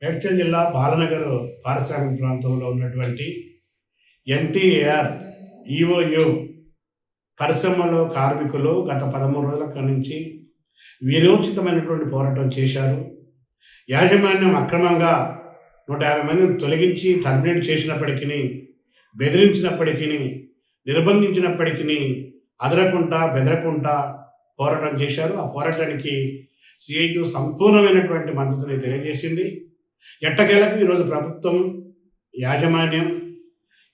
మేడ్చల్ జిల్లా బాలనగర్ పారిశ్రామిక ప్రాంతంలో ఉన్నటువంటి ఎంటీఏఆర్ ఈఓయు పరిశ్రమలో కార్మికులు గత 13 రోజుల నుంచి వీరోచితమైనటువంటి పోరాటం చేశారు. యాజమాన్యం అక్రమంగా 150 మందిని తొలగించి టర్మినేట్ చేసినప్పటికీ, బెదిరించినప్పటికీ, నిర్బంధించినప్పటికీ అదరకుండా బెదరకుండా పోరాటం చేశారు. ఆ పోరాటానికి సిఐటి సంపూర్ణమైనటువంటి మద్దతుని తెలియజేసింది. ఎట్టకేలకు ఈరోజు ప్రభుత్వం యాజమాన్యం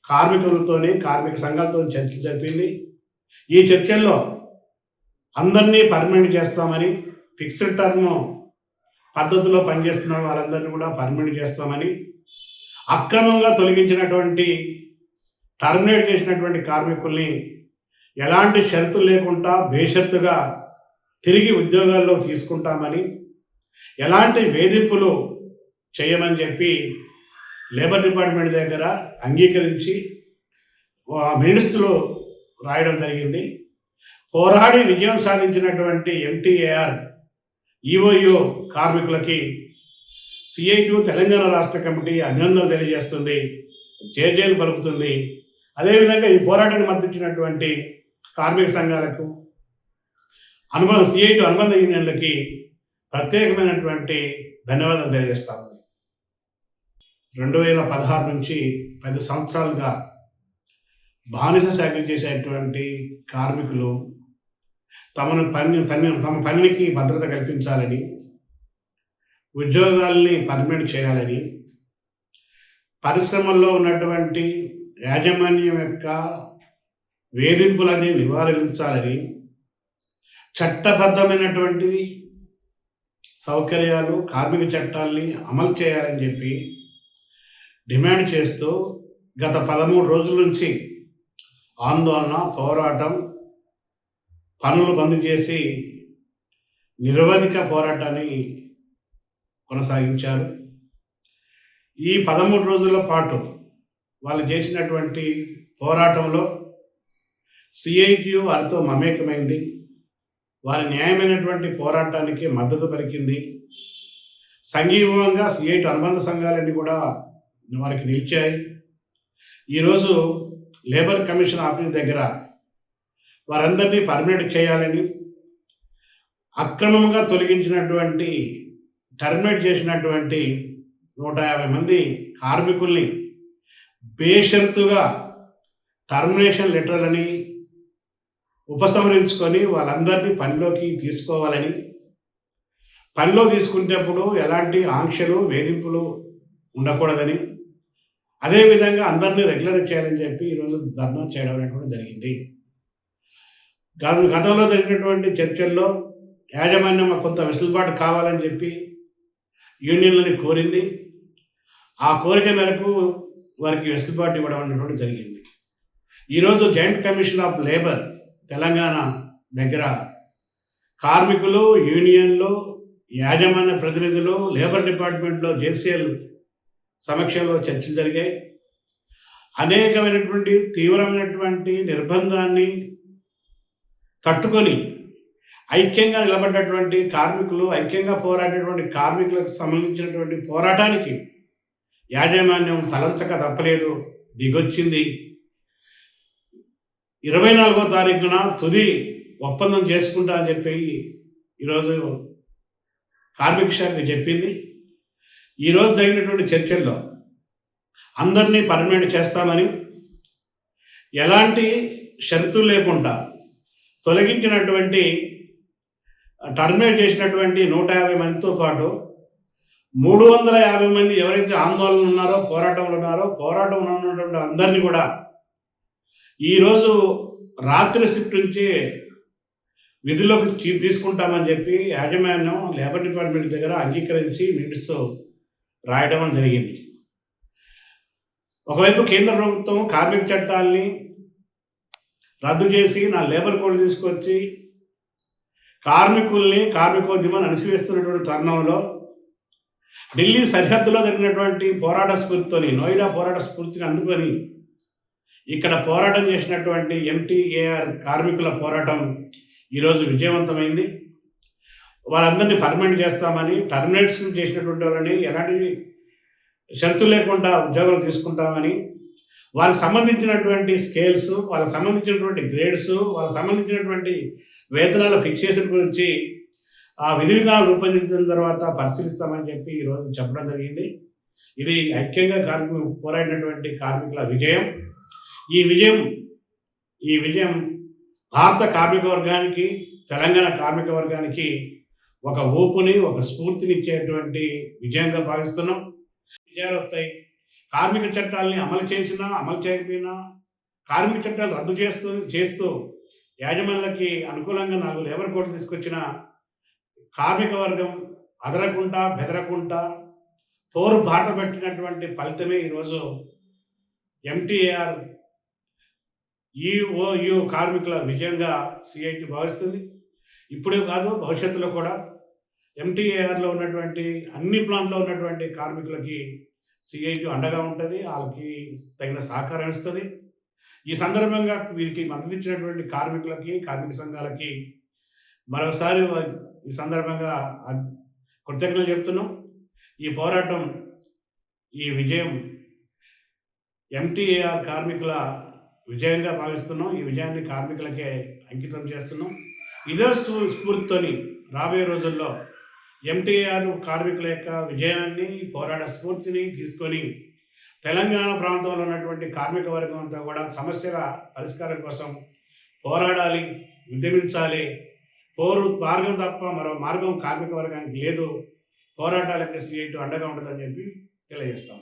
కార్మికులతోనే, కార్మిక సంఘాలతో చర్చలు జరిపింది. ఈ చర్చల్లో అందరినీ పర్మనెంట్ చేస్తామని, ఫిక్స్డ్ టర్మ్ పద్ధతిలో పనిచేస్తున్న వాళ్ళందరినీ కూడా పర్మనెంట్ చేస్తామని, అక్రమంగా తొలగించినటువంటి టర్మినేట్ చేసినటువంటి కార్మికుల్ని ఎలాంటి షరతులు లేకుండా బేషరతుగా తిరిగి ఉద్యోగాల్లో తీసుకుంటామని, ఎలాంటి వేధింపులు చేయమని చెప్పి లేబర్ డిపార్ట్మెంట్ దగ్గర అంగీకరించి మినిట్స్లో రాయడం జరిగింది. పోరాడి విజయం సాధించినటువంటి ఎంటీఏఆర్ ఈఓయు కార్మికులకి సిఐటి తెలంగాణ రాష్ట్ర కమిటీ అభినందనలు తెలియజేస్తుంది, జేజేలు పలుకుతుంది. అదేవిధంగా ఈ పోరాటాన్ని మద్దతిచ్చినటువంటి కార్మిక సంఘాలకు, సిఐటి అనుబంధ యూనియన్లకి ప్రత్యేకమైనటువంటి ధన్యవాదాలు తెలియజేస్తాము. 2016 నుంచి 10 సంవత్సరాలుగా బానిస సాగులు చేసేటువంటి కార్మికులు తమ పనికి భద్రత కల్పించాలని, ఉద్యోగాల్ని పర్మనెంట్ చేయాలని, పరిశ్రమల్లో ఉన్నటువంటి యాజమాన్యం యొక్క వేధింపులని నివారించాలని, చట్టబద్ధమైనటువంటి సౌకర్యాలు, కార్మిక చట్టాలని అమలు చేయాలని చెప్పి డిమాండ్ చేస్తూ గత 13 రోజుల నుంచి ఆందోళన, పోరాటం, పనులు బంద్ చేసి నిరవధిక పోరాటాన్ని కొనసాగించారు. ఈ 13 రోజుల పాటు వాళ్ళు చేసినటువంటి పోరాటంలో సిఐటి వారితో మమేకమైంది. వారి న్యాయమైనటువంటి పోరాటానికి మద్దతు పలికింది. సంఘీయంగా సిఐటి అనుబంధ సంఘాలన్నీ కూడా వారికి నిలిచాయి. ఈరోజు లేబర్ కమిషన్ ఆఫీస్ దగ్గర వారందరినీ పర్మనెంట్ చేయాలని, అక్రమంగా తొలగించినటువంటి, టర్మినేట్ చేసినటువంటి 150 మంది కార్మికుల్ని బేషరతుగా టర్మినేషన్ లెటర్లని ఉపసంహరించుకొని వాళ్ళందరినీ పనిలోకి తీసుకోవాలని, పనిలో తీసుకునేటప్పుడు ఎలాంటి ఆంక్షలు, వేధింపులు ఉండకూడదని, అదేవిధంగా అందరినీ రెగ్యులర్ చేయాలని చెప్పి ఈరోజు ధర్నా చేయడం అనేటువంటి జరిగింది. గతంలో జరిగినటువంటి చర్చల్లో యాజమాన్యం కొంత వెసులుబాటు కావాలని చెప్పి యూనియన్లని కోరింది. ఆ కోరిక మేరకు వారికి వెసులుబాటు ఇవ్వడం అనేటువంటి జరిగింది. ఈరోజు joint commission of labour Telangana దగ్గర కార్మికులు, యూనియన్లు, యాజమాన్య ప్రతినిధులు, లేబర్ డిపార్ట్మెంట్లో జేసీఎల్ సమక్షంలో చర్చలు జరిగాయి. అనేకమైనటువంటి తీవ్రమైనటువంటి నిర్బంధాన్ని తట్టుకొని ఐక్యంగా నిలబడ్డటువంటి కార్మికులు, ఐక్యంగా పోరాడినటువంటి కార్మికులకు సంబంధించినటువంటి పోరాటానికి యాజమాన్యం తలంచక తప్పలేదు, దిగొచ్చింది. 24వ తారీఖున తుది ఒప్పందం చేసుకుంటా అని చెప్పి ఈరోజు కార్మిక శాఖ చెప్పింది. ఈరోజు జరిగినటువంటి చర్చల్లో అందరినీ పర్మనెంట్ చేస్తామని, ఎలాంటి షరతులు లేకుండా తొలగించినటువంటి, టర్మినేట్ చేసినటువంటి 150 మందితో పాటు 350 మంది ఎవరైతే ఆందోళన ఉన్నారో, పోరాటంలో ఉన్నటువంటి అందరినీ కూడా ఈరోజు రాత్రి షిఫ్ట్ నుంచి విధుల్లోకి తీసుకుంటామని చెప్పి యాజమాన్యం లేబర్ డిపార్ట్మెంట్ దగ్గర అంగీకరించి మినిట్స్ రాయడం జరిగింది. ఒకవైపు కేంద్ర ప్రభుత్వం కార్మిక చట్టాలని రద్దు చేసి లేబర్ కోడ్ తీసుకొచ్చి కార్మికోద్యమాన్ని అణిసివేస్తున్నటువంటి తరుణంలో ఢిల్లీ సరిహద్దులో జరిగినటువంటి పోరాట స్ఫూర్తితోని, నోయిడా పోరాట స్ఫూర్తిని అందుకొని ఇక్కడ పోరాటం చేసినటువంటి ఎంటీఏఆర్ కార్మికుల పోరాటం ఈరోజు విజయవంతమైంది. వారందరినీ పర్మనెంట్ చేస్తామని, టర్మినేట్స్ చేసినటువంటి వాళ్ళని ఎలాంటి షరతు లేకుండా ఉద్యోగాలు తీసుకుంటామని, వాళ్ళకి సంబంధించినటువంటి స్కేల్స్, వాళ్ళకి సంబంధించినటువంటి గ్రేడ్స్, వాళ్ళకి సంబంధించినటువంటి వేతనాల ఫిక్సేషన్ గురించి ఆ విధి విధానాలు రూపొందించిన తర్వాత పరిశీలిస్తామని చెప్పి ఈరోజు చెప్పడం జరిగింది. ఇది ఐక్యంగా పోరాడినటువంటి కార్మికుల విజయం. ఈ విజయం ఈ విజయం భారత కార్మిక వర్గానికి, తెలంగాణ కార్మిక వర్గానికి ఒక ఊపుని, ఒక స్ఫూర్తినిచ్చేటువంటి విజయంగా భావిస్తున్నాం. విజయాలు వస్తాయి. కార్మిక చట్టాలని అమలు చేసినా, అమలు చేయకపోయినా, కార్మిక చట్టాలు రద్దు చేస్తూ యాజమాన్యాలకి అనుకూలంగా 4 లేబర్ కోడ్లు తీసుకొచ్చిన కార్మిక వర్గం అదరకుండా, బెదరకుండా పోరు బాట పెట్టినటువంటి ఫలితమే ఈరోజు ఎంటీఏఆర్ ఈఓయు కార్మికుల విజయంగా సిఐటి భావిస్తుంది. ఇప్పుడే కాదు, భవిష్యత్తులో కూడా ఎంటీఏఆర్లో ఉన్నటువంటి అన్ని ప్లాంట్లో ఉన్నటువంటి కార్మికులకి సిఐటి అండగా ఉంటుంది. వాళ్ళకి తగిన సహకారం ఇస్తుంది. ఈ సందర్భంగా వీరికి మద్దతు ఇచ్చినటువంటి కార్మికులకి, కార్మిక సంఘాలకి మరొకసారి ఈ సందర్భంగా కృతజ్ఞతలు చెప్తున్నాం. ఈ పోరాటం, ఈ విజయం ఎంటీఏఆర్ కార్మికుల విజయంగా భావిస్తున్నాం. ఈ విజయాన్ని కార్మికులకే అంకితం చేస్తున్నాం. ఇదే స్ఫూర్తితోని రాబోయే రోజుల్లో ఎంటీఆర్ కార్మికుల యొక్క విజయాన్ని, పోరాట స్ఫూర్తిని తీసుకొని తెలంగాణ ప్రాంతంలో ఉన్నటువంటి కార్మిక వర్గం అంతా కూడా సమస్యల పరిష్కారం కోసం పోరాడాలి, ఉద్యమించాలి. పోరు మార్గం తప్ప మరో మార్గం కార్మిక వర్గానికి లేదు. పోరాటాలకి సిఐటి అండగా ఉంటుందని చెప్పి తెలియజేస్తాం.